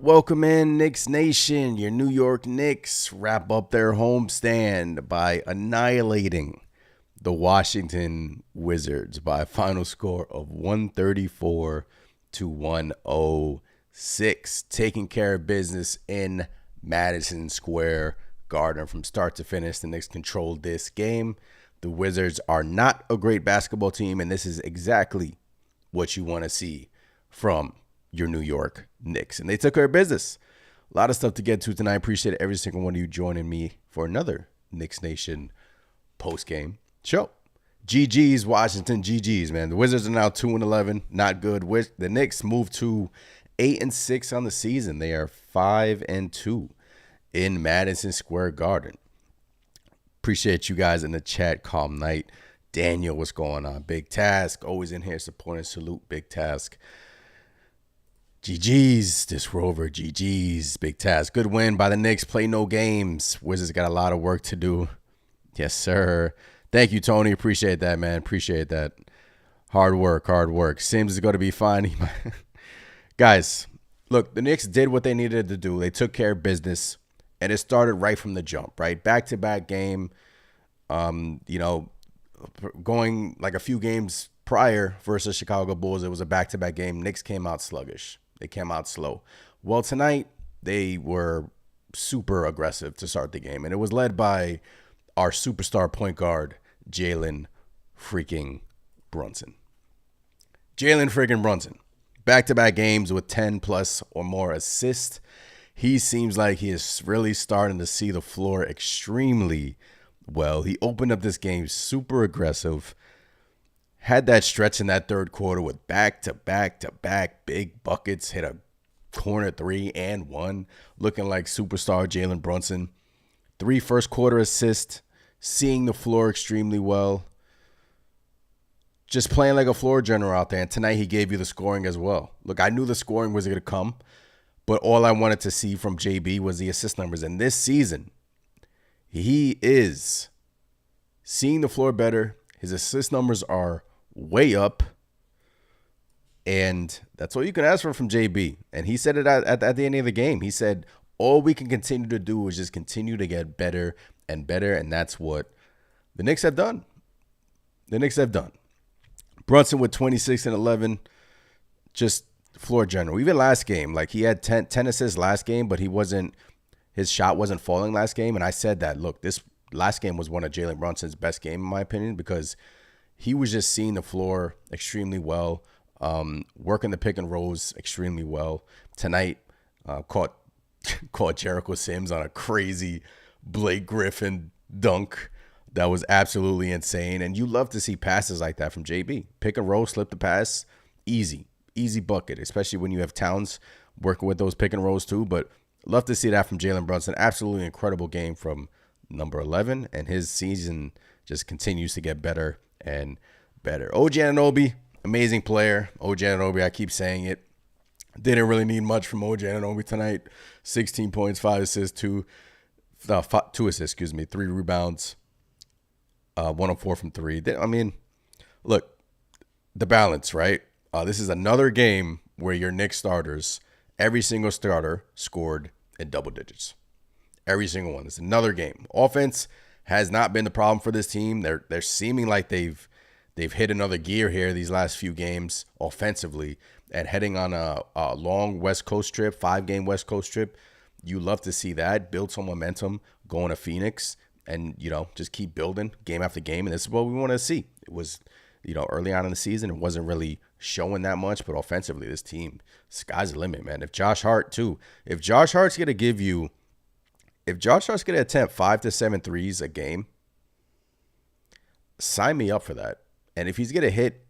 Welcome in, Knicks Nation. Your New York Knicks wrap up their homestand by annihilating the Washington Wizards by a final score of 134 to 106, taking care of business in Madison Square Garden from start to finish. The Knicks controlled this game. The Wizards are not a great basketball team, and this is exactly what you want to see from your New York Knicks. And they took care of business. A lot of stuff to get to tonight. Appreciate every single one of you joining me for another Knicks Nation post-game show. GG's, Washington. GG's, man. The Wizards are now 2-11. Not good. The Knicks moved to 8-6 on the season. They are 5-2 in Madison Square Garden. Appreciate you guys in the chat. Calm night. Daniel, what's going on? Big Task. Always in here supporting. Salute, Big Task. GG's, this Rover. GG's, Big Task. Good win by the Knicks. Play no games. Wizards got a lot of work to do. Yes, sir. Thank you, Tony. Appreciate that, man. Appreciate that. Hard work, hard work. Sims is going to be fine. Guys, look, the Knicks did what they needed to do. They took care of business, and it started right from the jump, right? Back-to-back game, going like a few games prior versus Chicago Bulls. It was a back-to-back game. Knicks came out sluggish. They came out slow. Well, tonight, they were super aggressive to start the game, and it was led by our superstar point guard, Jalen freaking Brunson. Jalen freaking Brunson. Back-to-back games with 10-plus or more assists. He seems like he is really starting to see the floor extremely well. He opened up this game super aggressive. Had that stretch in that third quarter with back-to-back big buckets. Hit a corner 3 and 1. Looking like superstar Jalen Brunson. 3 first-quarter assists. Seeing the floor extremely well. Just playing like a floor general out there. And tonight he gave you the scoring as well. Look, I knew the scoring was going to come. But all I wanted to see from JB was the assist numbers. And this season, he is seeing the floor better. His assist numbers are way up, and that's all you can ask for from JB. And he said it at the end of the game. He said, all we can continue to do is just continue to get better and better, and that's what the Knicks have done. The Knicks have done. Brunson with 26 and 11, just floor general. Even last game, like he had 10 assists last game, but his shot wasn't falling last game, and I said that, look, this last game was one of Jalen Brunson's best game, in my opinion, because he was just seeing the floor extremely well, working the pick and rolls extremely well. Tonight, caught Jericho Sims on a crazy Blake Griffin dunk that was absolutely insane. And you love to see passes like that from JB. Pick and roll, slip the pass, easy bucket, especially when you have Towns working with those pick and rolls too. But love to see that from Jalen Brunson. Absolutely incredible game from number 11, and his season just continues to get better and better. OG Anunoby, amazing player. OG Anunoby, I keep saying it. Didn't really need much from OG Anunoby tonight. 16 points, 5 assists, 2 assists, 3 rebounds, 1 of 4 from 3. I mean, look, the balance, right? This is another game where your Knicks starters, every single starter scored in double digits. Every single one. It's another game. Offense has not been the problem for this team. They're seeming like they've hit another gear here these last few games offensively, and heading on a long West Coast trip, 5-game West Coast trip. You love to see that. Build some momentum going to Phoenix and, just keep building game after game. And this is what we want to see. It was, early on in the season, it wasn't really showing that much, but offensively, this team, sky's the limit, man. If Josh Hart's going to attempt 5 to 7 threes a game, sign me up for that. And if he's going to hit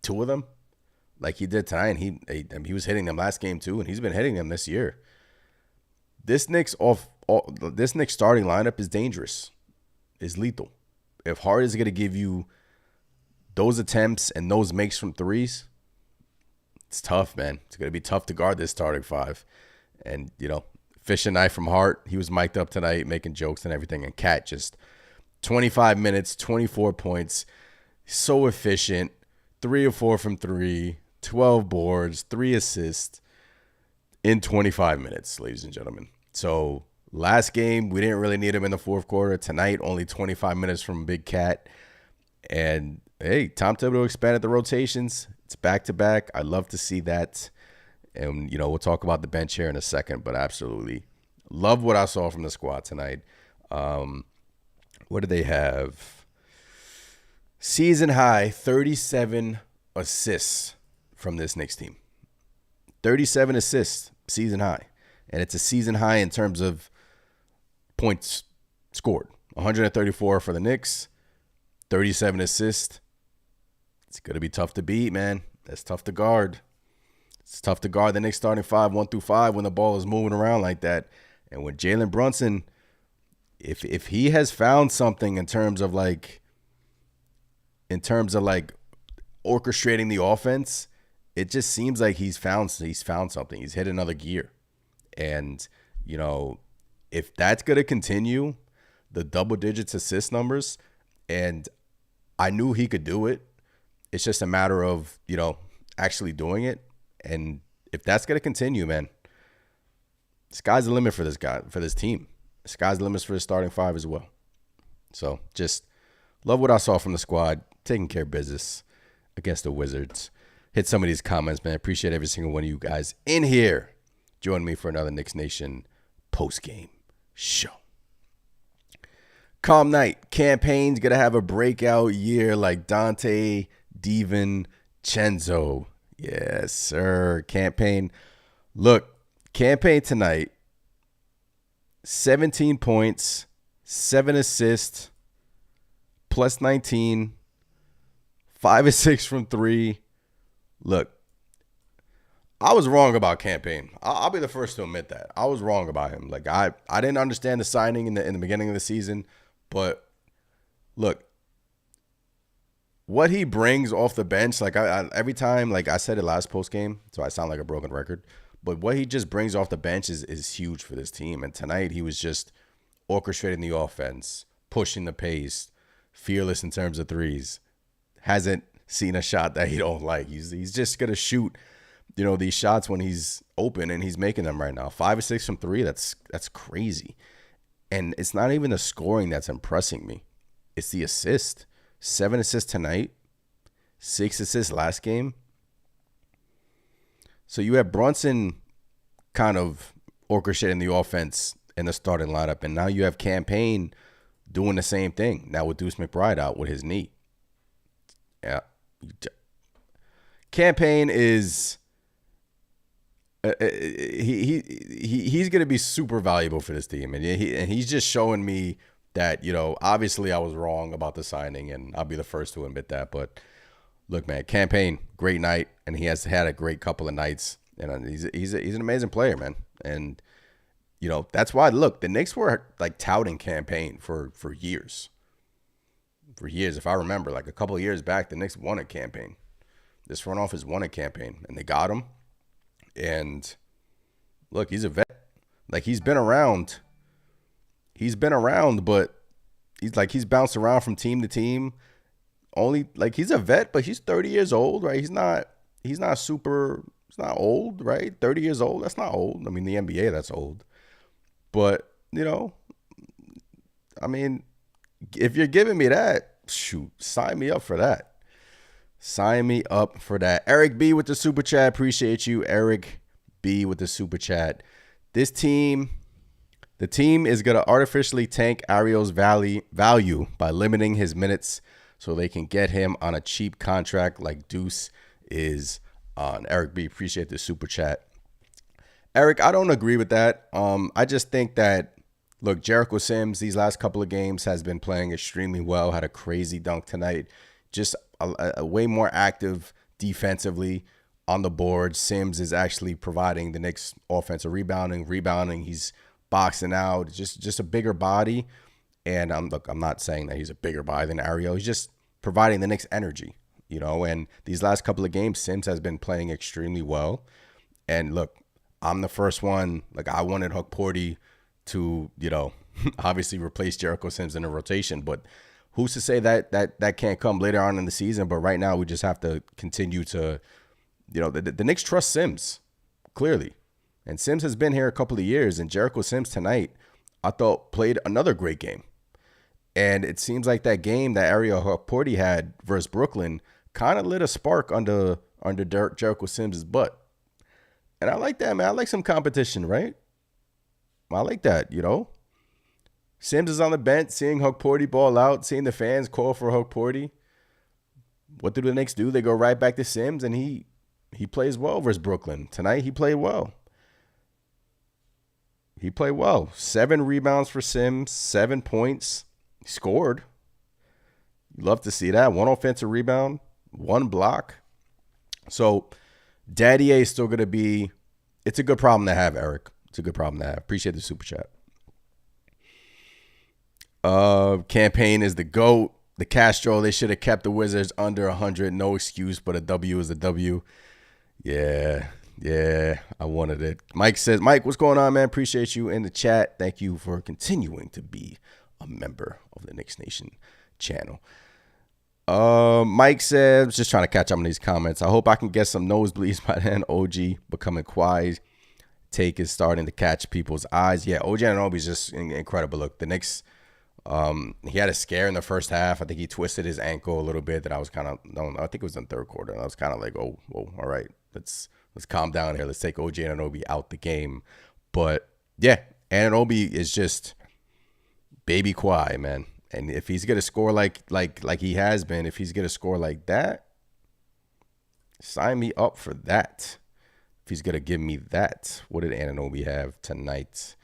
2 of them, like he did tonight, and he was hitting them last game too, and he's been hitting them this year. This Knicks starting lineup is dangerous, is lethal. if Hart is going to give you those attempts and those makes from threes, it's tough, man. It's going to be tough to guard this starting five. And, fish and knife from Hart. He was mic'd up tonight, making jokes and everything. And Cat just 25 minutes, 24 points. So efficient. 3 or 4 from 3, 12 boards, 3 assists in 25 minutes, ladies and gentlemen. So last game, we didn't really need him in the fourth quarter. Tonight, only 25 minutes from Big Cat. And, hey, Tom Thibodeau expanded the rotations. It's back-to-back. I love to see that. And, we'll talk about the bench here in a second, but absolutely love what I saw from the squad tonight. What do they have? Season high, 37 assists from this Knicks team. 37 assists, season high. And it's a season high in terms of points scored. 134 for the Knicks, 37 assists. It's going to be tough to beat, man. That's tough to guard. It's tough to guard the Knicks starting 5, 1 through 5 when the ball is moving around like that. And with Jalen Brunson, if he has found something in terms of orchestrating the offense, it just seems like he's found something. He's hit another gear. And, if that's going to continue, the double digits assist numbers, and I knew he could do it. It's just a matter of, actually doing it. And if that's going to continue, man, sky's the limit for this guy, for this team. Sky's the limit for his starting 5 as well. So just love what I saw from the squad, taking care of business against the Wizards. Hit some of these comments, man. Appreciate every single one of you guys in here. Join me for another Knicks Nation post-game show. Calm night. Campaign's going to have a breakout year like Dante DiVincenzo. Yes, sir. Campaign. Look, Campaign tonight, 17 points, 7 assists, plus 19, 5 or 6 from 3. Look, I was wrong about Campaign. I'll be the first to admit that. I was wrong about him. I didn't understand the signing in the beginning of the season, but look, what he brings off the bench, every time, I said it last post game, so I sound like a broken record, but what he just brings off the bench is huge for this team. And tonight he was just orchestrating the offense, pushing the pace, fearless in terms of threes. Hasn't seen a shot that he don't like. He's just gonna shoot, these shots when he's open, and he's making them right now. 5 or 6 from 3. That's crazy. And it's not even the scoring that's impressing me. It's the assist. 7 assists tonight, 6 assists last game. So you have Brunson kind of orchestrating the offense in the starting lineup, and now you have Campaign doing the same thing. Now with Deuce McBride out with his knee. Yeah. Campaign is he's going to be super valuable for this team, and he's just showing me that, obviously I was wrong about the signing, and I'll be the first to admit that. But look, man, Campaign, great night, and he has had a great couple of nights, and he's an amazing player, man. And that's why, look, the Knicks were touting Campaign for years. For years, if I remember, a couple of years back, the Knicks won a Campaign. This front office won a Campaign, and they got him. And look, he's a vet. He's been around. He's been around, but he's bounced around from team to team. He's a vet, but he's 30 years old, right? He's not old, right? 30 years old, that's not old. I mean, the NBA, that's old. But, if you're giving me that, shoot, sign me up for that. Sign me up for that. Eric B with the super chat. Appreciate you, Eric B with the super chat. The team is going to artificially tank Ariel's value by limiting his minutes so they can get him on a cheap contract like Deuce is on. Eric B, appreciate the super chat. Eric, I don't agree with that. I just think that, look, Jericho Sims, these last couple of games has been playing extremely well. Had a crazy dunk tonight. Just a way more active defensively on the board. Sims is actually providing the Knicks offensive rebounding. He's boxing out. Just a bigger body. And I'm not saying that he's a bigger buy than Ariel. He's just providing the Knicks energy, And these last couple of games, Sims has been playing extremely well. And look, I'm the first one. Like, I wanted Huck Porty to, obviously replace Jericho Sims in the rotation. But who's to say that can't come later on in the season? But right now, we just have to continue to, the Knicks trust Sims, clearly. And Sims has been here a couple of years. And Jericho Sims tonight, I thought, played another great game. And it seems like that game that Ariel Huck Porty had versus Brooklyn kind of lit a spark under Jericho Sims' butt. And I like that, man. I like some competition, right? I like that, Sims is on the bench, seeing Huck Porty ball out, seeing the fans call for Huck Porty. What do the Knicks do? They go right back to Sims, and he plays well versus Brooklyn. Tonight, he played well. 7 rebounds for Sims, 7 points. He scored. You love to see that. 1 offensive rebound, 1 block. So, Daddy A is still going to be, it's a good problem to have, Eric. It's a good problem to have. Appreciate the super chat. Campaign is the GOAT. The Castro, they should have kept the Wizards under 100. No excuse, but a W is a W. Yeah, I wanted it. Mike says, Mike, what's going on, man? Appreciate you in the chat. Thank you for continuing to be a member of the Knicks Nation channel. Mike says, just trying to catch up on these comments. I hope I can get some nosebleeds by then. OG becoming quiet. Take is starting to catch people's eyes. Yeah, OG Anunoby is just incredible. Look, the Knicks, he had a scare in the first half. I think he twisted his ankle a little bit that I was kind of, I think it was in the third quarter. And I was kind of like, oh, whoa, all right, let's calm down here. Let's take OG Anunoby out the game. But yeah, Anunoby is just baby Kawhi, man. And if he's gonna score like he has been, if he's gonna score like that, sign me up for that. If he's gonna give me that, what did Anunoby have tonight?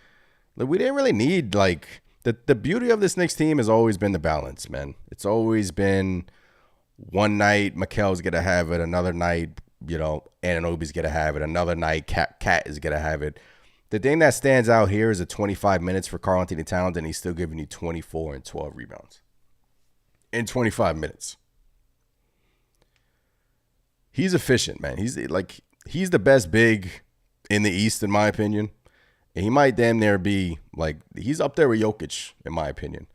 Look, we didn't really need the beauty of this Knicks team has always been the balance, man. It's always been one night Mikal's gonna have it, another night, Anunoby's gonna have it, another night Cat is gonna have it. The thing that stands out here is the 25 minutes for Karl-Anthony Towns, and he's still giving you 24 and 12 rebounds in 25 minutes. He's efficient, man. He's the best big in the East, in my opinion. And he might damn near be he's up there with Jokic, in my opinion.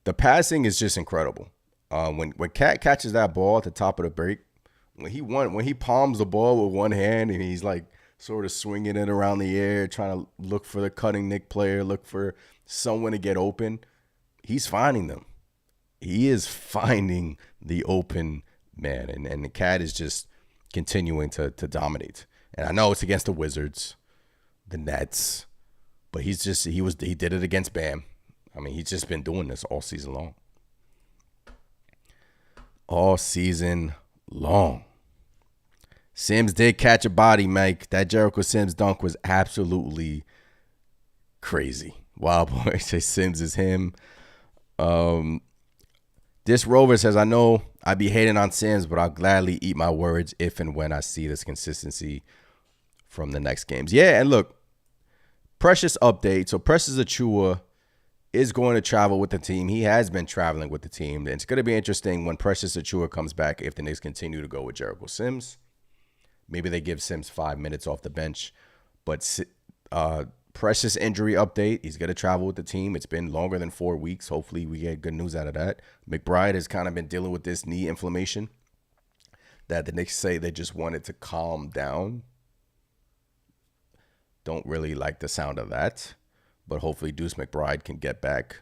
The passing is just incredible. When Cat catches that ball at the top of the break, when he palms the ball with one hand and he's sort of swinging it around the air, trying to look for the cutting Knick player, look for someone to get open, he's finding them. He is finding the open man, and the Cat is just continuing to dominate. And I know it's against the Wizards, the Nets, but he did it against Bam. I mean, he's just been doing this all season long. All season long. Sims did catch a body, Mike. That Jericho Sims dunk was absolutely crazy. Wild Boy says Sims is him. This Rover says, I know I be hating on Sims, but I'll gladly eat my words if and when I see this consistency from the next games. Yeah, and look, Precious update. So Precious Achiuwa is going to travel with the team. He has been traveling with the team. And it's going to be interesting when Precious Achiuwa comes back if the Knicks continue to go with Jericho Sims. Maybe they give Sims 5 minutes off the bench. But Precious injury update. He's going to travel with the team. It's been longer than 4 weeks. Hopefully we get good news out of that. McBride has kind of been dealing with this knee inflammation that the Knicks say they just wanted to calm down. Don't really like the sound of that. But hopefully Deuce McBride can get back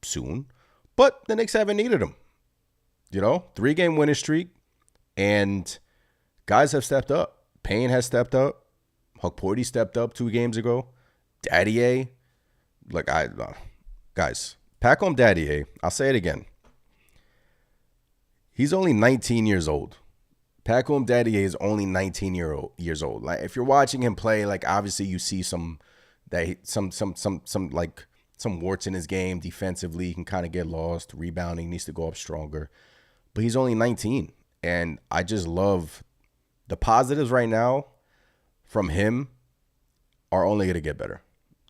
soon. But the Knicks haven't needed him. 3-game winning streak. And guys have stepped up. Payne has stepped up. Huck Porty stepped up 2 games ago. Daddy A. Guys, pack home Daddy A. I'll say it again. He's only 19 years old. Pack home Daddy A is only 19 years old. If you're watching him play, obviously you see some warts in his game defensively. He can kind of get lost. Rebounding needs to go up stronger. But he's only 19. And I just love the positives right now from him are only going to get better.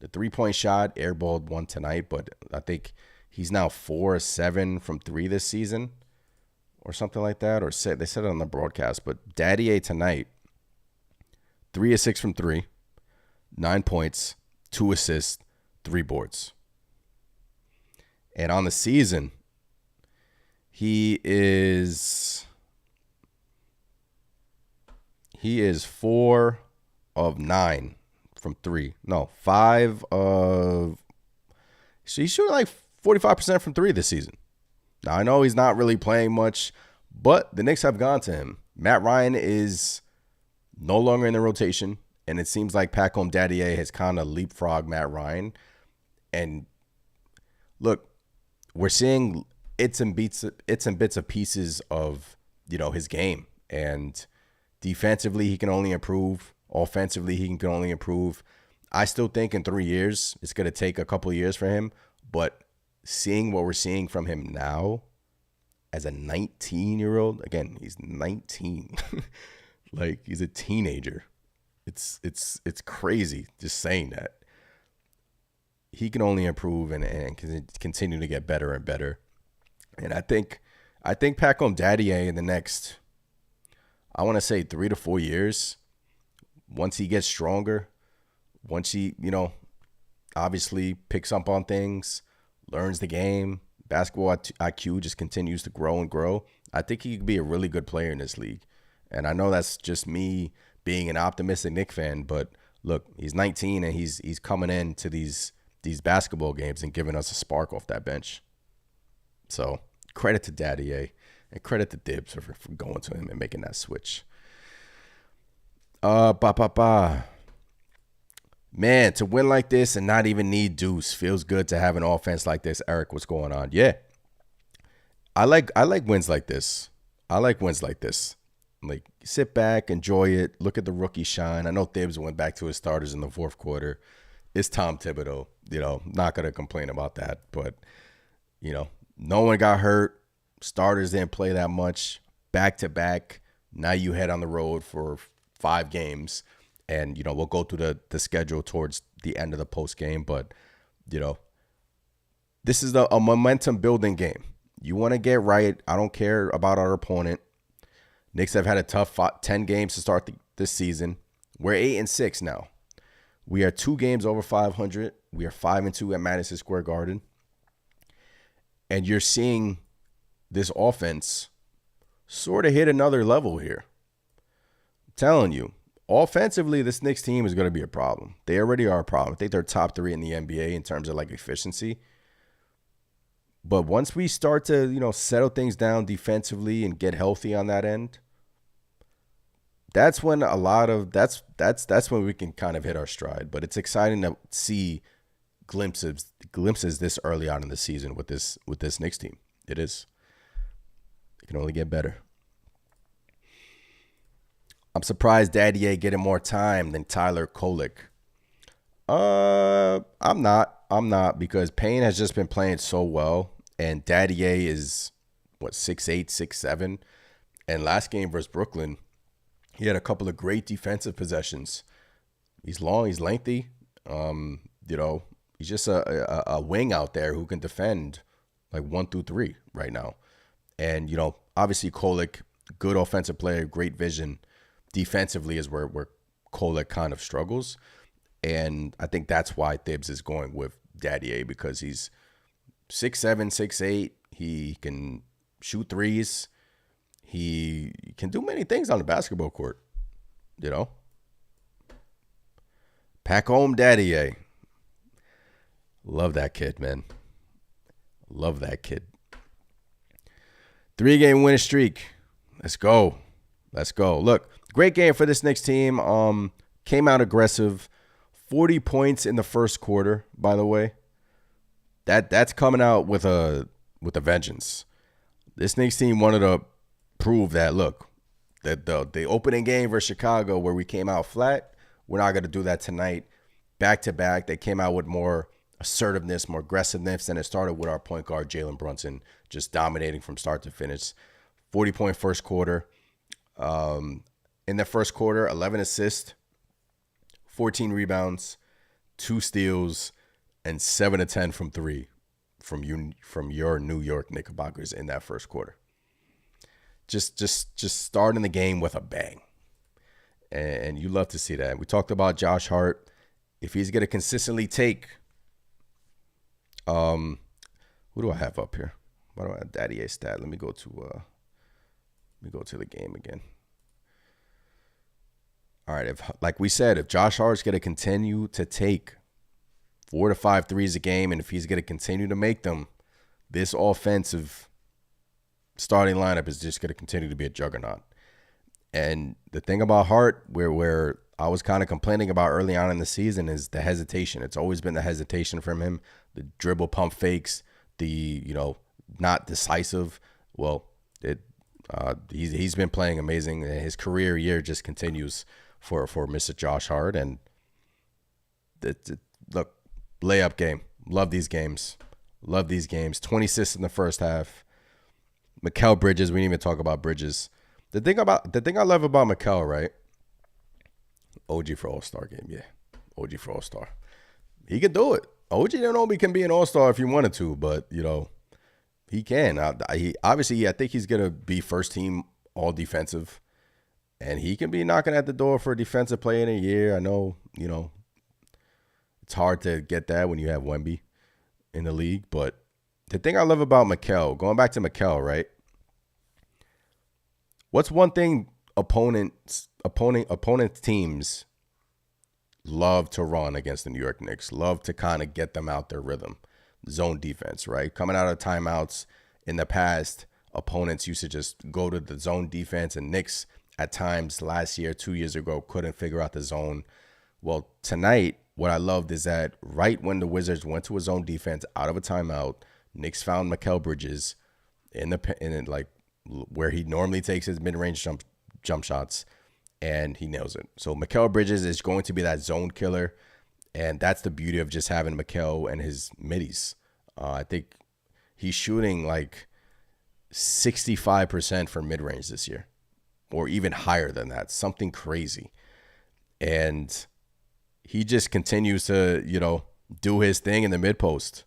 The 3-point shot, airballed one tonight, but I think He's now 4-7 from 3 this season or something like that. Or they said it on the broadcast. But Daddy tonight, 3-6 from 3, 9 points, 2 assists, 3 boards. And on the season, he is 4 of 9 from 3. No, 5 of. So he's shooting like 45% from 3 this season. Now, I know he's not really playing much, but the Knicks have gone to him. Matt Ryan is no longer in the rotation, and it seems like Pacome Daddier has kind of leapfrogged Matt Ryan. And look, we're seeing bits and bits of pieces of, his game. And defensively, he can only improve. Offensively, he can only improve. I still think in 3 years, it's going to take a couple of years for him. But seeing what we're seeing from him now as a 19-year-old, again, he's 19. Like, he's a teenager. It's crazy just saying that. He can only improve and continue to get better and better. And I think Pacome Daddier in the next, I want to say 3 to 4 years, once he gets stronger, once he, obviously picks up on things, learns the game, basketball IQ just continues to grow and grow, I think he could be a really good player in this league. And I know that's just me being an optimistic Knicks fan, but look, he's 19 and he's coming into these basketball games and giving us a spark off that bench. So credit to Daddier and credit to Dibs for going to him and making that switch. Man, to win like this and not even need Deuce feels good to have an offense like this. Eric, what's going on? Yeah. I like wins like this. Like, sit back, enjoy it, look at the rookie shine. I know Thibs went back to his starters in the fourth quarter. It's Tom Thibodeau, not going to complain about that. But, no one got hurt. Starters didn't play that much. Back-to-back. Now you head on the road for 5 games. And, we'll go through the schedule towards the end of the post game. But, this is a momentum-building game. You want to get right. I don't care about our opponent. Knicks have had a tough 10 games to start this season. We're 8-6 now. We are 2 games over 500. We are 5-2 at Madison Square Garden. And you're seeing this offense sort of hit another level here. I'm telling you, offensively, this Knicks team is going to be a problem. They already are a problem. I think they're top 3 in the NBA in terms of efficiency. But once we start to, settle things down defensively and get healthy on that end, that's when that's when we can kind of hit our stride. But it's exciting to see glimpses this early on in the season with this Knicks team. It is. It can only get better. I'm surprised Daddier getting more time than Tyler Kolek. I'm not because Payne has just been playing so well, and Daddier is 6'8", 6'7", and last game versus Brooklyn, he had a couple of great defensive possessions. He's long, he's lengthy. He's just a wing out there who can defend 1 through 3 right now. And obviously Kolek, good offensive player, great vision. Defensively is where Kolek kind of struggles. And I think that's why Thibs is going with Daddier, because he's 6'7", 6'8". He can shoot threes. He can do many things on the basketball court, Pacome Daddier. Love that kid, man. Love that kid. 3-game winning streak. Let's go. Look, great game for this Knicks team. Came out aggressive. 40 points in the first quarter, by the way. That's coming out with a vengeance. This Knicks team wanted to prove that, look, that the opening game versus Chicago where we came out flat, we're not going to do that tonight. Back-to-back, they came out with more assertiveness, more aggressiveness, and it started with our point guard, Jalen Brunson, just dominating from start to finish. 40-point first quarter. In the first quarter, 11 assists, 14 rebounds, 2 steals, and 7 of 10 from 3 from your New York Knickerbockers in that first quarter. Just starting the game with a bang. And you love to see that. We talked about Josh Hart. If he's gonna consistently take who do I have up here? Why do I have Daddy A stat? Let me go to the game again. All right, if like we said, if Josh Hart's gonna continue to take 4 to 5 threes a game, and if he's gonna continue to make them, this offensive starting lineup is just gonna continue to be a juggernaut. And the thing about Hart, where I was kind of complaining about early on in the season, is the hesitation. It's always been the hesitation from him, the dribble pump fakes, the not decisive. Well, he's been playing amazing. His career year just continues for Mr. Josh Hart. And look, layup game. Love these games. 20 assists in the first half. Mikal Bridges. We didn't even talk about Bridges. The thing I love about Mikal, right? OG for All-Star game, yeah. OG for All-Star. He can do it. OG don't know he can be an All-Star if he wanted to, but he can. I think he's gonna be first team all defensive, and he can be knocking at the door for a defensive player in a year. I know, it's hard to get that when you have Wemby in the league, but the thing I love about Mikal, going back to Mikal, right? What's one thing opponent teams love to run against the New York Knicks? Love to kind of get them out their rhythm. Zone defense, right? Coming out of timeouts in the past, opponents used to just go to the zone defense, and Knicks at times last year, 2 years ago, couldn't figure out the zone. Well, tonight, what I loved is that right when the Wizards went to a zone defense out of a timeout, Knicks found Mikal Bridges in like where he normally takes his mid-range jump shots, and he nails it. So Mikal Bridges is going to be that zone killer, and that's the beauty of just having Mikal and his middies. I think he's shooting like 65% for mid-range this year, or even higher than that, something crazy. And he just continues to, do his thing in the mid-post.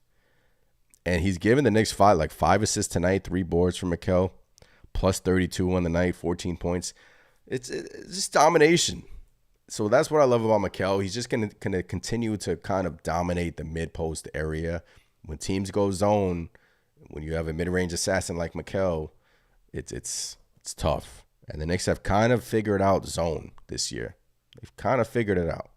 And he's given the Knicks 5 assists tonight, 3 boards for Mikal, plus 32 on the night, 14 points. It's just domination. So that's what I love about Mikal. He's just going to continue to kind of dominate the mid-post area. When teams go zone, when you have a mid-range assassin like Mikal, it's tough. And the Knicks have kind of figured out zone this year. They've kind of figured it out.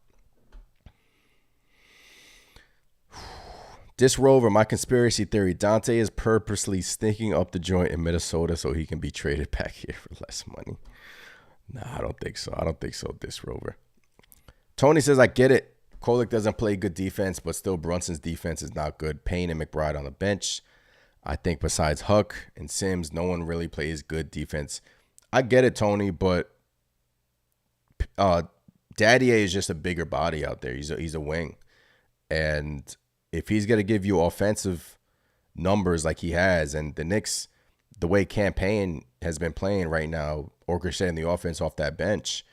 This Rover, my conspiracy theory, Dante is purposely sneaking up the joint in Minnesota so he can be traded back here for less money. Nah, I don't think so, this Rover. Tony says, I get it. Kolek doesn't play good defense, but still Brunson's defense is not good. Payne and McBride on the bench. I think besides Huck and Sims, no one really plays good defense. I get it, Tony, but Daddy A is just a bigger body out there. He's a wing. And if he's going to give you offensive numbers like he has, and the Knicks, the way Payne has been playing right now, orchestrating the offense off that bench,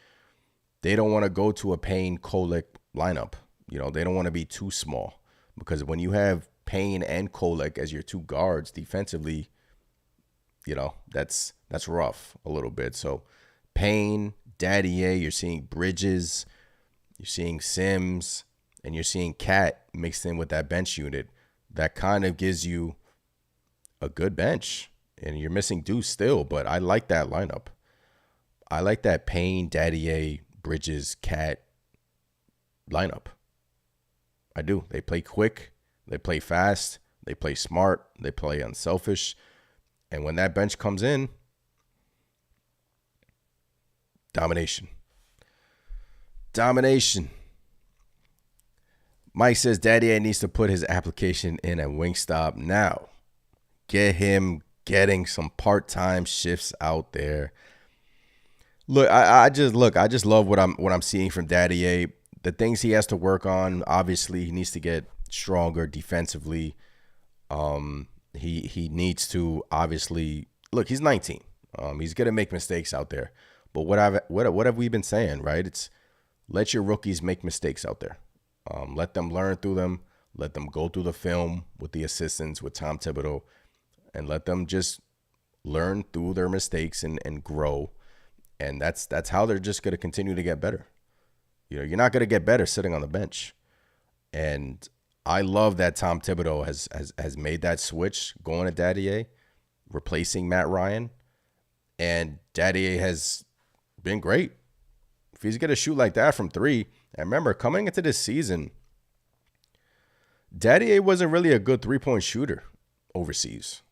they don't want to go to a Payne Kolek lineup. They don't want to be too small, because when you have Payne and Kolek as your two guards defensively, that's rough a little bit. So Payne, Daddy A, you're seeing Bridges, you're seeing Sims, and you're seeing Cat mixed in with that bench unit. That kind of gives you a good bench. And you're missing Deuce still, but I like that lineup. I like that Payne, Daddy A, Bridges, Cat lineup. I do. They play quick. They play fast. They play smart. They play unselfish. And when that bench comes in, domination. Mike says Daddy A needs to put his application in at Wingstop now. Get him getting some part-time shifts out there. Look, I just love what I'm seeing from Daddy A. The things he has to work on, obviously, he needs to get stronger defensively. He needs to obviously look. He's 19. He's gonna make mistakes out there. But what have we been saying, right? It's let your rookies make mistakes out there. Let them learn through them. Let them go through the film with the assistants, with Tom Thibodeau, and let them just learn through their mistakes and grow. And that's how they're just going to continue to get better. You know, you're not going to get better sitting on the bench. And I love that Tom Thibodeau has made that switch, going to Daddy, replacing Matt Ryan. And Daddy has been great. If he's going to shoot like that from three, and remember, coming into this season, Daddy wasn't really a good three-point shooter overseas.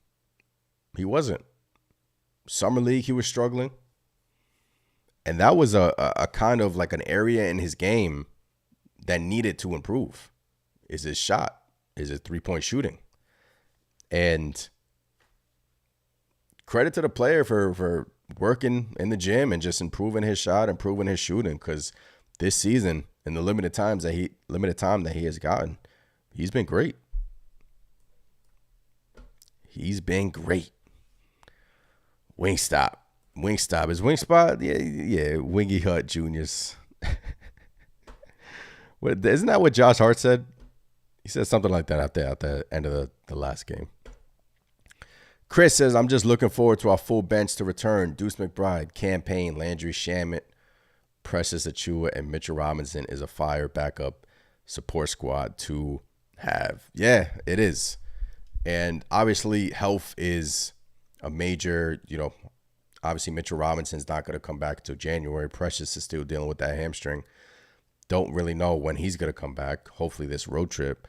He wasn't. Summer League, he was struggling. And that was a kind of like an area in his game that needed to improve. Is his shot, is his three-point shooting. And credit to the player for working in the gym and just improving his shot, improving his shooting, because this season, in the limited time that he has gotten, he's been great. He's been great. Wingstop. Is Wingspot? Yeah. Wingy Hut Juniors. Isn't that what Josh Hart said? He said something like that at the end of the last game. Chris says, I'm just looking forward to our full bench to return. Deuce McBride, Cam Payne, Landry Shamet, Precious Achua, and Mitchell Robinson is a fire backup support squad to have. Yeah, it is. And obviously health is a major, obviously Mitchell Robinson's not going to come back until January. Precious is still dealing with that hamstring. Don't really know when he's going to come back. Hopefully this road trip.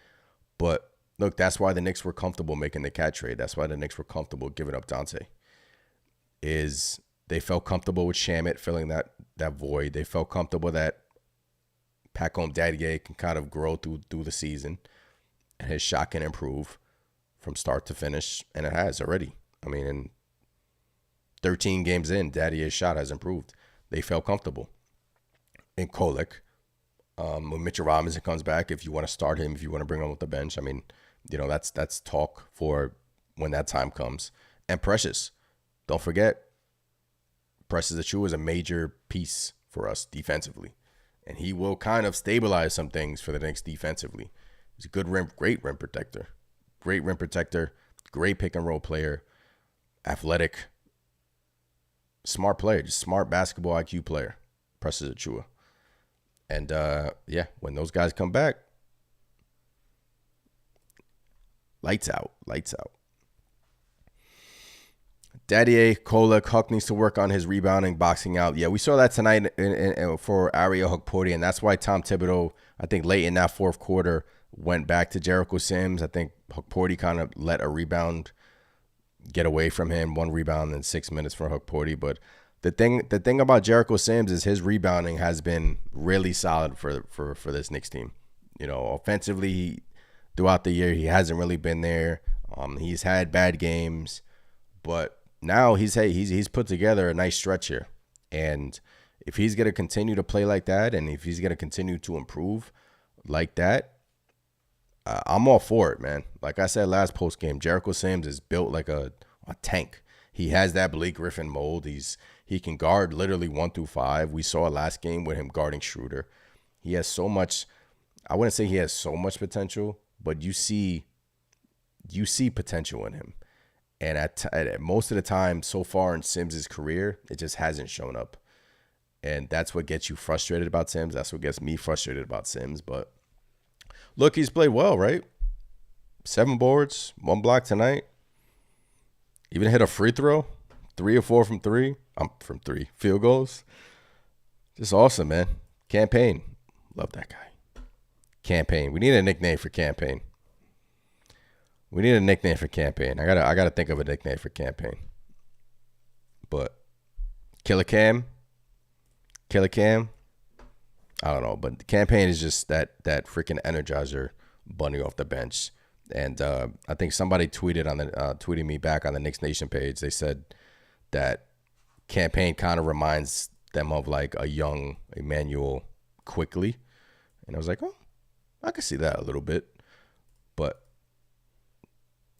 But look, that's why the Knicks were comfortable making the cat trade. That's why the Knicks were comfortable giving up Dante. Is they felt comfortable with Shamet filling that void. They felt comfortable that Pacome Daddier can kind of grow through the season and his shot can improve from start to finish. And it has already. I mean, in 13 games in, Daddier's shot has improved. They felt comfortable. In Kolek, when Mitchell Robinson comes back, if you want to start him, if you want to bring him off the bench, I mean, that's talk for when that time comes. And Precious, don't forget, Precious Achua is a major piece for us defensively, and he will kind of stabilize some things for the Knicks defensively. He's a great rim protector, great pick and roll player, athletic, smart player, just smart basketball IQ player, Precious Achua. And, when those guys come back, lights out. Daddier, Kolek, Huck needs to work on his rebounding, boxing out. Yeah, we saw that tonight for Ariel Huckporty, and that's why Tom Thibodeau, I think late in that fourth quarter, went back to Jericho Sims. I think Huckporty kind of let a rebound get away from him. One rebound in 6 minutes for Huckporty, but the thing about Jericho Sims is his rebounding has been really solid for this Knicks team. Offensively, throughout the year, he hasn't really been there. He's had bad games, but now he's put together a nice stretch here. And if he's going to continue to play like that, and if he's going to continue to improve like that, I'm all for it, man. Like I said last post game, Jericho Sims is built like a tank. He has that Blake Griffin mold. He can guard literally 1 through 5. We saw last game with him guarding Schroeder. He has so much. I wouldn't say he has so much potential, but you see potential in him. And at most of the time so far in Sims' career, it just hasn't shown up. And that's what gets you frustrated about Sims. That's what gets me frustrated about Sims. But look, he's played well, right? 7 boards, 1 block tonight. Even hit a free throw, 3 or 4 from 3. From 3 field goals. Just awesome, man. Cam Payne, love that guy. Cam Payne. We need a nickname for Cam Payne. I gotta think of a nickname for Cam Payne. But Killer Cam. I don't know, but Cam Payne is just that freaking energizer bunny off the bench. And I think somebody tweeted me back on the Knicks Nation page. They said that Cam Payne kind of reminds them of like a young Emmanuel Quickly. And I was like, oh, I could see that a little bit. But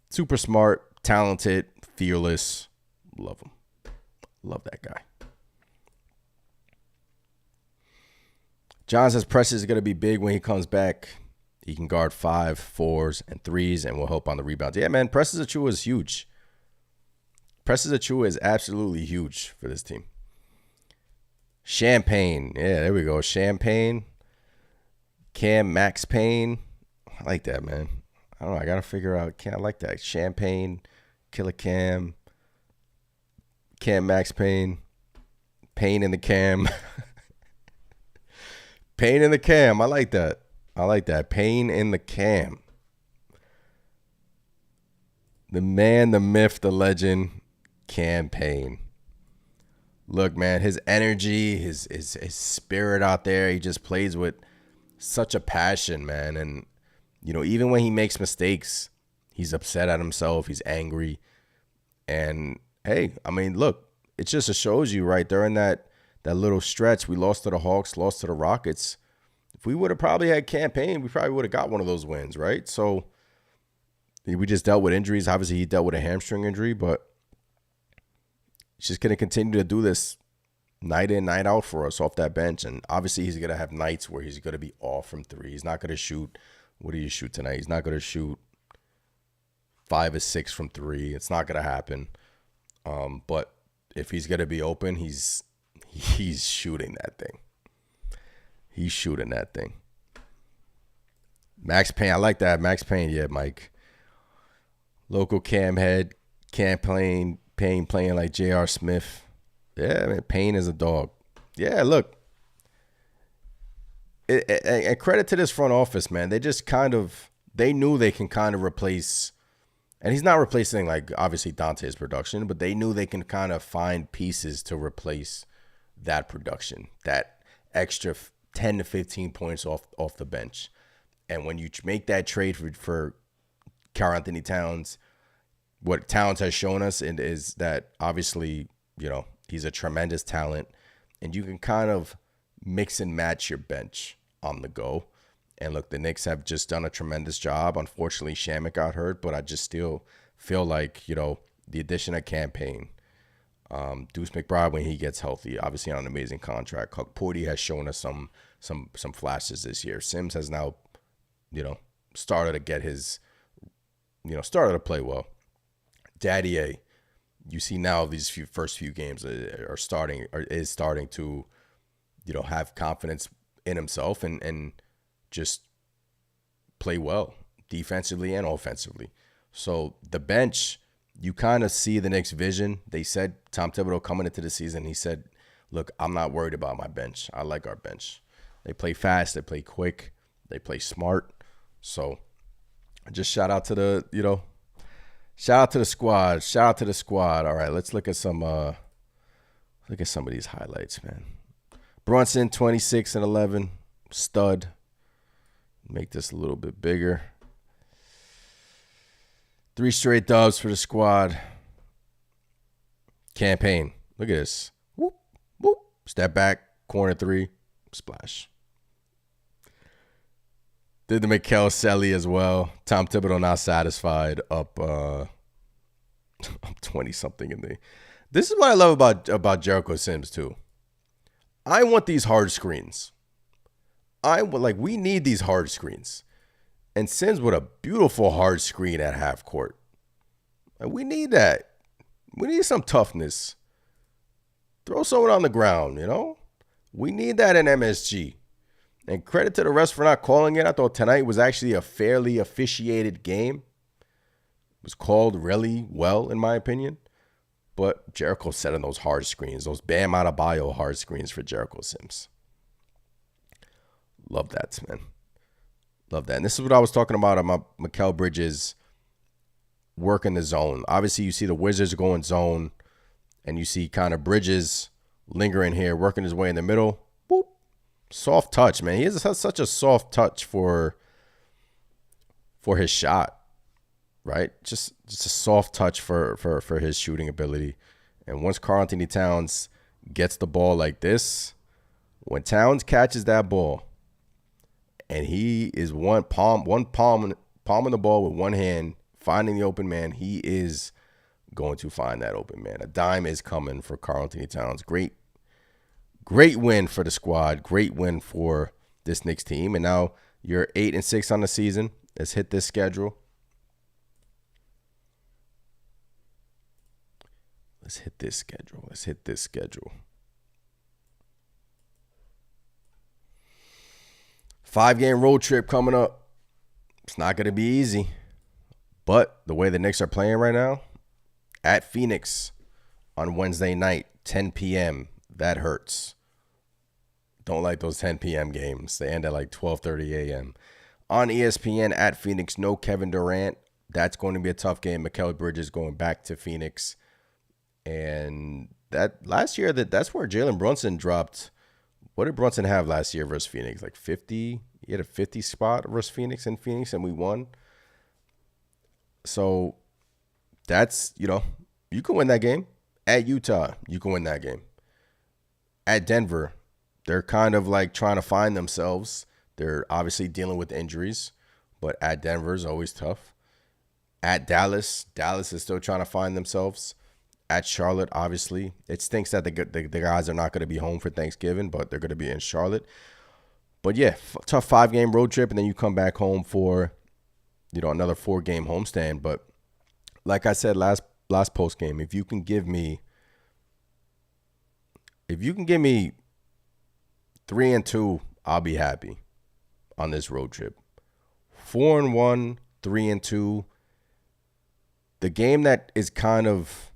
super smart, talented, fearless. Love him. Love that guy. John says Precious is going to be big when he comes back. He can guard 5, 4s, and 3s, and will help on the rebounds. Yeah, man, Precious Achiuwa is huge. Precious Achiuwa is absolutely huge for this team. Champagne. Yeah, there we go. Champagne. Cam Max Payne. I like that, man. I don't know. I got to figure out. I like that. Champagne. Killer Cam. Cam Max Payne. Payne in the Cam. Payne in the Cam. I like that. Payne in the Cam. The man, the myth, the legend, Cam Payne. Look, man, his energy, his spirit out there, he just plays with such a passion, man. And, you know, even when he makes mistakes, he's upset at himself. He's angry. And, hey, I mean, look, it just shows you right during that little stretch, we lost to the Hawks, lost to the Rockets. If we would have probably had Cam Payne, we probably would have got one of those wins, right? So we just dealt with injuries. Obviously, he dealt with a hamstring injury, but he's just going to continue to do this night in, night out for us off that bench. And obviously, he's going to have nights where he's going to be off from 3. He's not going to shoot. What do you shoot tonight? He's not going to shoot 5 or 6 from 3. It's not going to happen. But if he's going to be open, he's shooting that thing. He's shooting that thing. Max Payne. I like that. Max Payne. Yeah, Mike. Local Cam head. Cam Payne playing like J.R. Smith. Yeah, man, Payne is a dog. Yeah, look. And credit to this front office, man. They just they knew they can kind of replace, and he's not replacing, like, obviously Dante's production, but they knew they can kind of find pieces to replace that production, that extra 10 to 15 points off the bench. And when you make that trade for Karl-Anthony Towns, what Towns has shown us is that obviously, you know, he's a tremendous talent, and you can kind of mix and match your bench on the go. And look, the Knicks have just done a tremendous job. Unfortunately, Shamet got hurt, but I just still feel like, you know, the addition of Cam Payne, Deuce McBride when he gets healthy, obviously on an amazing contract. Porty has shown us some flashes this year. Sims has now, you know, started to get his, you know, started to play well. Daddy A, you see now these first few games is starting to, you know, have confidence in himself and just play well defensively and offensively. So the bench, you kind of see the Knicks' vision. They said, Tom Thibodeau coming into the season, he said, look, I'm not worried about my bench. I like our bench. They play fast. They play quick. They play smart. So just shout out to the, you know, shout out to the squad. Shout out to the squad. All right, let's look at some of these highlights, man. Brunson, 26 and 11, stud. Make this a little bit bigger. 3 straight dubs for the squad. Cam Payne. Look at this. Whoop, whoop. Step back, corner 3, splash. Did the Mikal Selly as well. Tom Thibodeau not satisfied. Up 20-something in the. This is what I love about Jericho Sims too. I want these hard screens. We need these hard screens. And Sims with a beautiful hard screen at half court. We need that. We need some toughness. Throw someone on the ground, you know? We need that in MSG. And credit to the refs for not calling it. I thought tonight was actually a fairly officiated game. It was called really well, in my opinion. But Jericho setting those hard screens, those Bam Adebayo hard screens for Jericho Sims. Love that, man. Love that. And this is what I was talking about Mikal Bridges working the zone. Obviously, you see the Wizards going zone, and you see kind of Bridges lingering here, working his way in the middle. Boop. Soft touch, man. He has such a soft touch for his shot, right? Just a soft touch for his shooting ability. And once Karl-Anthony Towns gets the ball like this, when Towns catches that ball, and he is one palm on the ball with one hand, finding the open man, he is going to find that open man. A dime is coming for Karl-Anthony Towns. Great win for the squad. Great win for this Knicks team. And now You're 8-6 on the season. Let's hit this schedule. Let's hit this schedule. 5-game road trip coming up. It's not going to be easy. But the way the Knicks are playing right now, at Phoenix on Wednesday night, 10 p.m., that hurts. Don't like those 10 p.m. games. They end at like 12:30 a.m. On ESPN at Phoenix, no Kevin Durant. That's going to be a tough game. Mikal Bridges going back to Phoenix. And that last year, that's where Jalen Brunson dropped. What did Brunson have last year versus Phoenix? Like 50? He had a 50 spot versus Phoenix in Phoenix, and we won. So that's, you can win that game. At Utah, you can win that game. At Denver, they're kind of like trying to find themselves. They're obviously dealing with injuries, but at Denver is always tough. At Dallas is still trying to find themselves. At Charlotte, obviously, it stinks that the guys are not going to be home for Thanksgiving, but they're going to be in Charlotte. But yeah, tough 5-game road trip, and then you come back home for, another 4-game homestand. But like I said last post game, if you can give me 3-2, I'll be happy on this road trip. 4-1, 3-2. The game that is kind of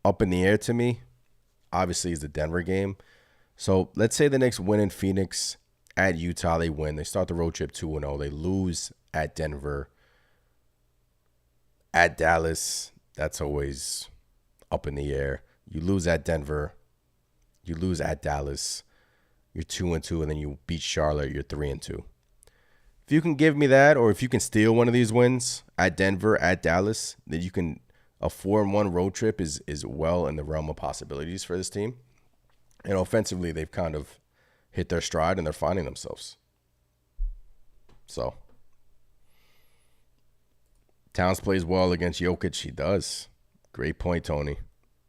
up in the air to me, obviously, is the Denver game. So let's say the Knicks win in Phoenix. At Utah, they win. They start the road trip 2-0. They lose at Denver. At Dallas, that's always up in the air. You lose at Denver. You lose at Dallas. You're 2-2, and then you beat Charlotte. You're 3-2. If you can give me that, or if you can steal one of these wins at Denver, at Dallas, then you can. A 4-1 road trip is well in the realm of possibilities for this team. And offensively, they've kind of hit their stride and they're finding themselves. So Towns plays well against Jokic. He does. Great point, Tony.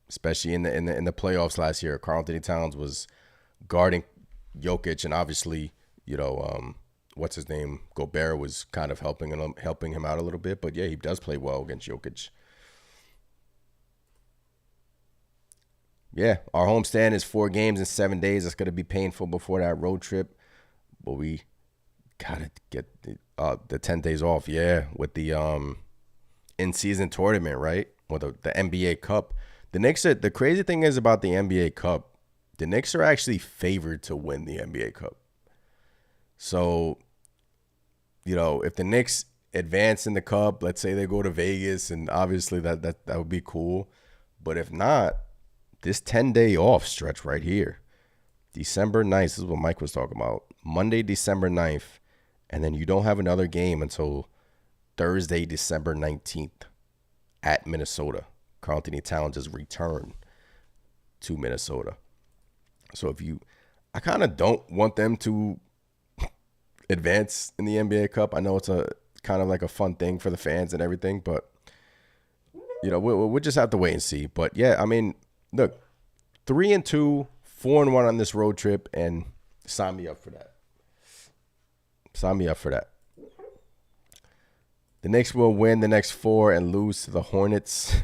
Especially in the playoffs last year, Karl-Anthony Towns was guarding Jokic, and obviously, what's his name? Gobert was kind of helping him out a little bit. But yeah, he does play well against Jokic. Yeah, our homestand is 4 games in 7 days. It's going to be painful before that road trip. But we got to get the 10 days off, with the in-season tournament, right? Or the NBA Cup. The Knicks, the crazy thing is about the NBA Cup, the Knicks are actually favored to win the NBA Cup. So, if the Knicks advance in the Cup, let's say they go to Vegas, and obviously that would be cool. But if not, this 10-day off stretch right here, December 9th, this is what Mike was talking about, Monday, December 9th, and then you don't have another game until Thursday, December 19th at Minnesota. Karl-Anthony Towns has returned to Minnesota. So I kind of don't want them to advance in the NBA Cup. I know it's a kind of like a fun thing for the fans and everything, but, we'll just have to wait and see. But, yeah, I mean, look, 3-2, 4-1 on this road trip, and sign me up for that. The Knicks will win the next 4 and lose to the Hornets.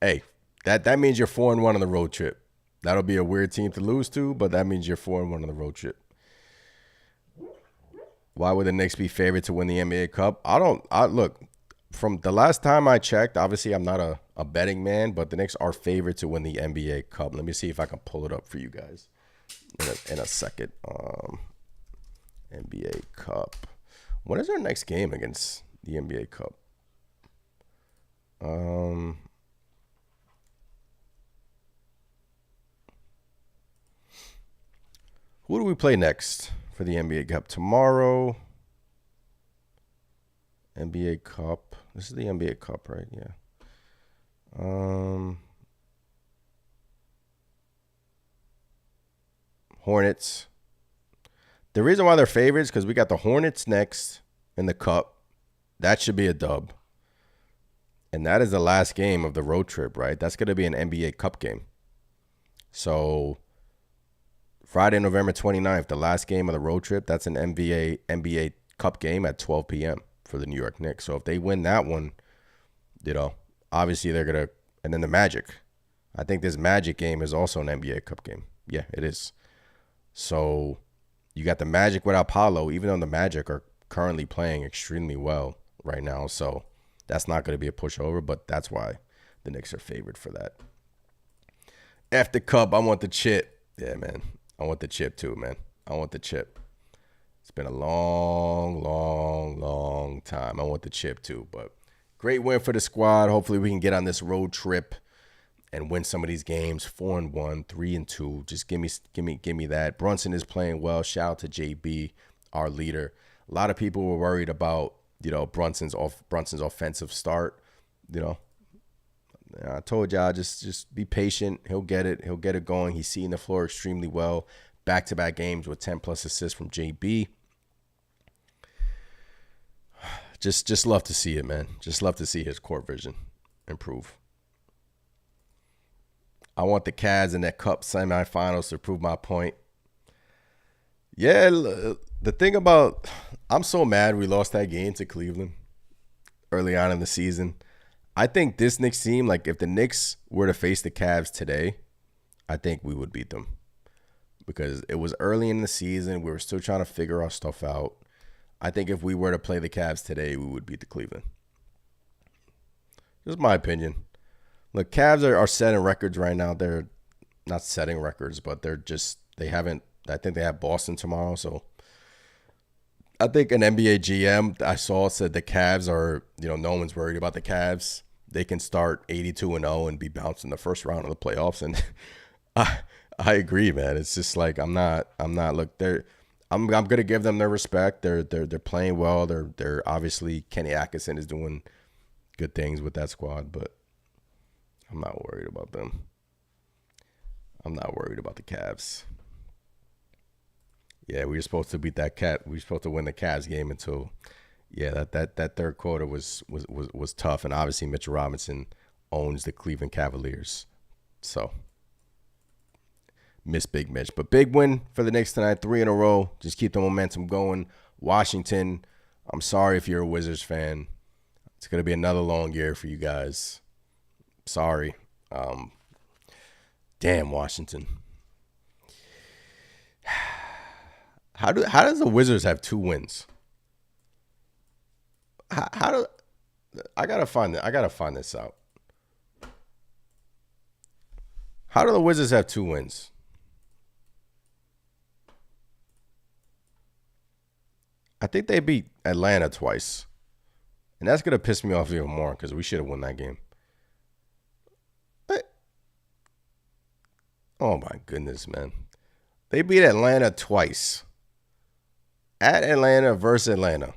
Hey, that means you're 4-1 on the road trip. That'll be a weird team to lose to, but that means you're 4-1 on the road trip. Why would the Knicks be favored to win the NBA Cup? Look, from the last time I checked, obviously I'm not a betting man, but the Knicks are favored to win the NBA Cup. Let me see if I can pull it up for you guys in a second. NBA Cup. When is our next game against the NBA Cup? Who do we play next for the NBA Cup? Tomorrow. NBA Cup. This is the NBA Cup, right? Yeah. Hornets. The reason why they're favorites is because we got the Hornets next in the Cup. That should be a dub. And that is the last game of the road trip, right? That's going to be an NBA Cup game. So Friday, November 29th, the last game of the road trip, that's an NBA Cup game at 12 p.m. for the New York Knicks. So if they win that one, obviously they're going to. And then the Magic. I think this Magic game is also an NBA Cup game. Yeah, it is. So you got the Magic without Paolo, even though the Magic are currently playing extremely well right now. So that's not going to be a pushover, but that's why the Knicks are favored for that. After Cup, I want the chip. Yeah, man. I want the chip too, man. I want the chip. It's been a long, long, long time. I want the chip too, but great win for the squad. Hopefully we can get on this road trip and win some of these games. 4-1, 3-2. Just give me that. Brunson is playing well. Shout out to JB, our leader. A lot of people were worried about, Brunson's offensive start. I told y'all just be patient. He'll get it. He'll get it going. He's seeing the floor extremely well. Back-to-back games with 10+ assists from JB. Just love to see it, man. Just love to see his court vision improve. I want the Cavs in that Cup semifinals to prove my point. Yeah, the thing about, I'm so mad we lost that game to Cleveland early on in the season. I think this Knicks team, like if the Knicks were to face the Cavs today, I think we would beat them. Because it was early in the season. We were still trying to figure our stuff out. I think if we were to play the Cavs today, we would beat the Cleveland. Just my opinion. Look, Cavs are setting records right now. They're not setting records, but they haven't. I think they have Boston tomorrow. So I think an NBA GM I saw said the Cavs are, no one's worried about the Cavs. They can start 82-0 and be bounced in the first round of the playoffs. And I agree, man. It's just like I'm not. Look, I'm gonna give them their respect. They're playing well. They're obviously Kenny Atkinson is doing good things with that squad, but I'm not worried about them. I'm not worried about the Cavs. Yeah, we were supposed to beat that cat. We were supposed to win the Cavs game until, that third quarter was tough, and obviously Mitchell Robinson owns the Cleveland Cavaliers, so miss Big Mitch. But big win for the Knicks tonight, 3 in a row. Just keep the momentum going. Washington, I'm sorry if you're a Wizards fan. It's gonna be another long year for you guys. Sorry. Damn Washington. How does the Wizards have 2 wins? I gotta find this out. How do the Wizards have 2 wins? I think they beat Atlanta twice. And that's gonna piss me off even more because we should have won that game. But, oh my goodness, man. They beat Atlanta twice. At Atlanta versus Atlanta.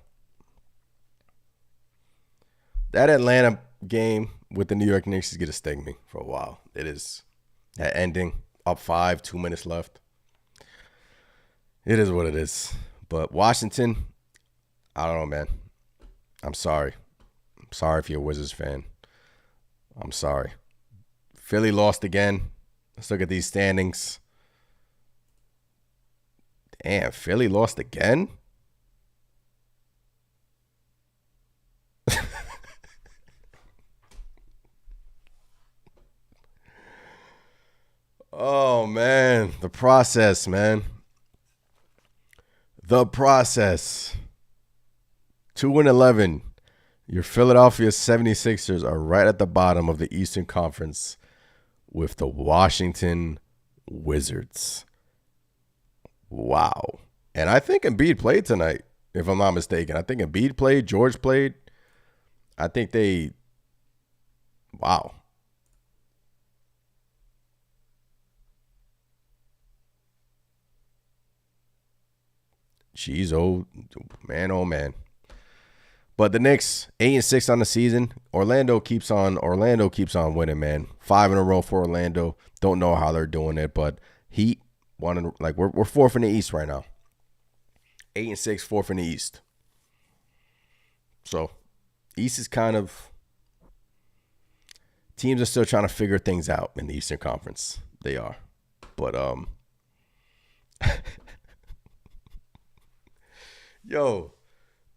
That Atlanta game with the New York Knicks is going to sting me for a while. It is. That ending, up 5, 2 minutes left. It is what it is. But Washington, I don't know, man. I'm sorry. I'm sorry if you're a Wizards fan. I'm sorry. Philly lost again. Let's look at these standings. Damn, Philly lost again? Oh, man. The process, man. The process. 2-11. Your Philadelphia 76ers are right at the bottom of the Eastern Conference with the Washington Wizards. Wow. And I think Embiid played tonight, if I'm not mistaken. I think Embiid played. George played. I think they... Wow. Jeez, oh man. But the Knicks, 8-6 on the season. Orlando keeps on winning, man. 5 in a row for Orlando. Don't know how they're doing it, but Heat wanted, like, we're 4th in the East right now. 8-6, 4th in the East. So East is kind of, teams are still trying to figure things out in the Eastern Conference. They are. But yo,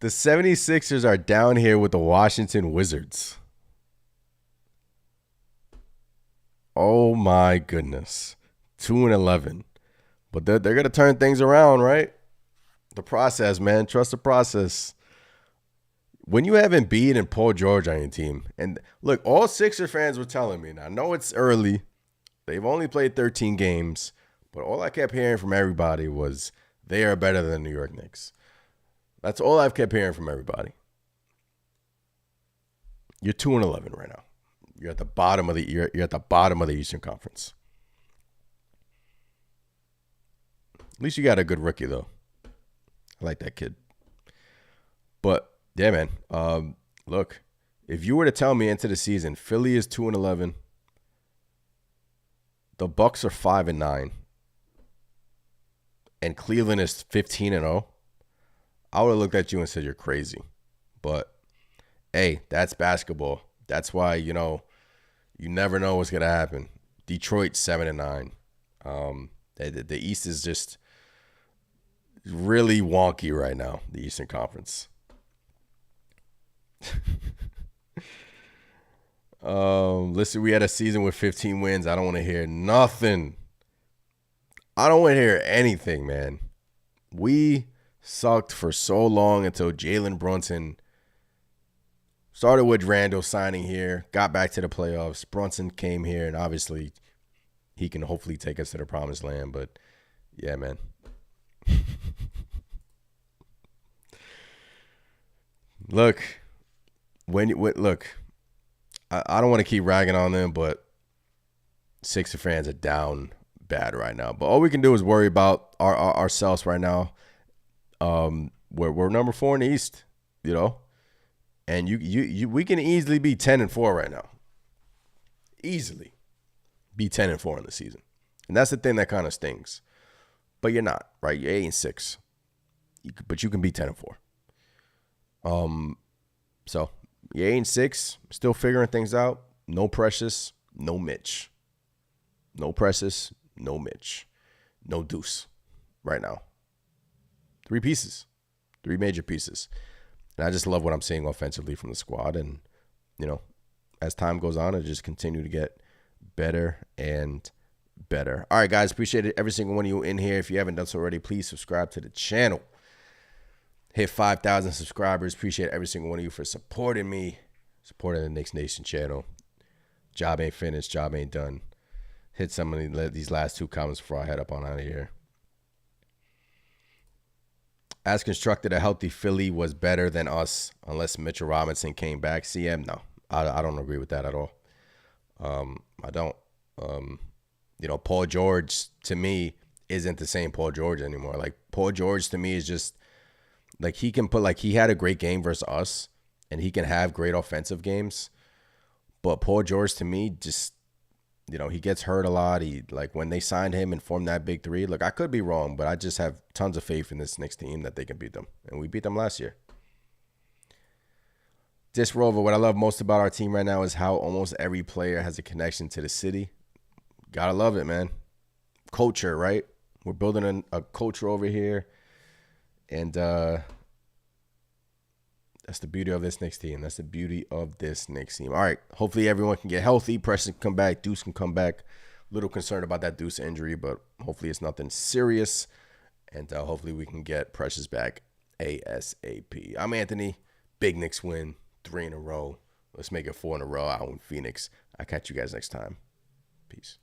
The 76ers are down here with the Washington Wizards. Oh my goodness. 2-11. But they're going to turn things around, right? The process, man. Trust the process. When you have Embiid and Paul George on your team, and look, all Sixer fans were telling me, and I know it's early. They've only played 13 games, but all I kept hearing from everybody was they are better than the New York Knicks. That's all I've kept hearing from everybody. You're 2-11 right now. You're at the bottom of the you're at the bottom of the Eastern Conference. At least you got a good rookie though. I like that kid. But yeah, man. Look, if you were to tell me into the season, Philly is 2-11, the Bucks are 5-9, and Cleveland is 15-0, I would have looked at you and said you're crazy. But hey, that's basketball. That's why, you never know what's gonna happen. Detroit 7-9. The East is just really wonky right now. The Eastern Conference. Listen, we had a season with 15 wins. I don't want to hear nothing. I don't want to hear anything, man. We sucked for so long until Jalen Brunson started with Randall signing here, got back to the playoffs. Brunson came here, and obviously he can hopefully take us to the promised land. But yeah, man. Look, I don't want to keep ragging on them, but Sixer fans are down bad right now. But all we can do is worry about ourselves right now. We're number 4 in the East, and we can easily be 10-4 right now. Easily be 10-4 in the season, and that's the thing that kind of stings. But you're not, right? You're 8-6, but you can be 10-4. So you're 8-6, still figuring things out. No Precious, no Mitch. No Precious, no Mitch. No Deuce right now. 3 pieces. 3 major pieces. And I just love what I'm seeing offensively from the squad. And, as time goes on, it just continue to get better and better. All right, guys, appreciate it. Every single one of you in here. If you haven't done so already, please subscribe to the channel. Hit 5,000 subscribers. Appreciate every single one of you for supporting me, supporting the Knicks Nation channel. Job ain't finished. Job ain't done. Hit some of these last 2 comments before I head up on out of here. As constructed, a healthy Philly was better than us unless Mitchell Robinson came back. CM, no. I don't agree with that at all. I don't. Paul George, to me, isn't the same Paul George anymore. Like, Paul George, to me, is just, like, he can put, like, he had a great game versus us, and he can have great offensive games. But Paul George, to me, just, he gets hurt a lot. When they signed him and formed that big 3, look, I could be wrong, but I just have tons of faith in this Knicks team that they can beat them. And we beat them last year. Disc Rover, what I love most about our team right now is how almost every player has a connection to the city. Gotta love it, man. Culture, right? We're building a culture over here. And that's the beauty of this Knicks team. That's the beauty of this Knicks team. All right. Hopefully everyone can get healthy. Preston can come back. Deuce can come back. A little concerned about that Deuce injury, but hopefully it's nothing serious. And hopefully we can get Precious back ASAP. I'm Anthony. Big Knicks win. 3 in a row. Let's make it 4 in a row out in Phoenix. I'll catch you guys next time. Peace.